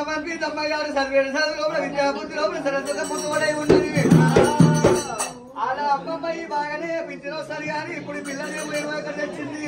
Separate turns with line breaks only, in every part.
మంత్రి తమ్మగారు సర్వేడు చదువు విద్యాబుద్ధి లోపల సరస్వత పుట్టుబడి ఉన్నది. ఆడ అమ్మమ్మాయి బాగానే పిచ్చిలో సరి కానీ ఇప్పుడు పిల్లలు ఎక్కడ తెచ్చింది.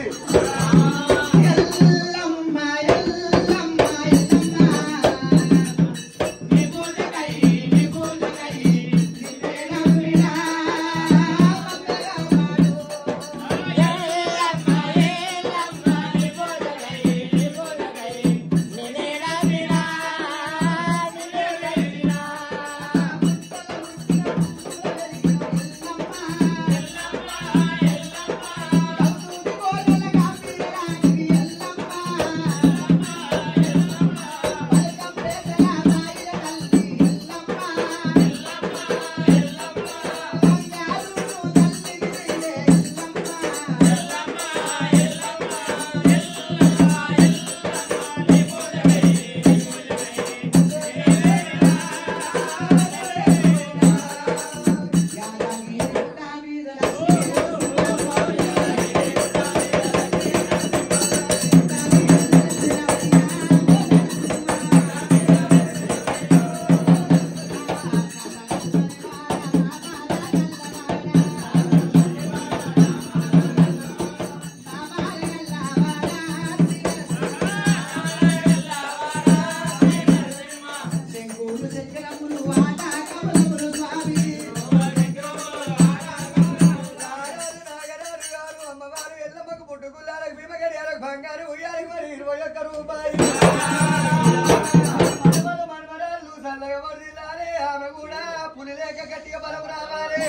బంగారు ఉయ్యాలకు మరి 21 రూపాయలు మనమరాళ్ళు చల్లగా వదిలాలి. ఆమె కూడా పులి లేక గట్టిగా బలం రావాలి.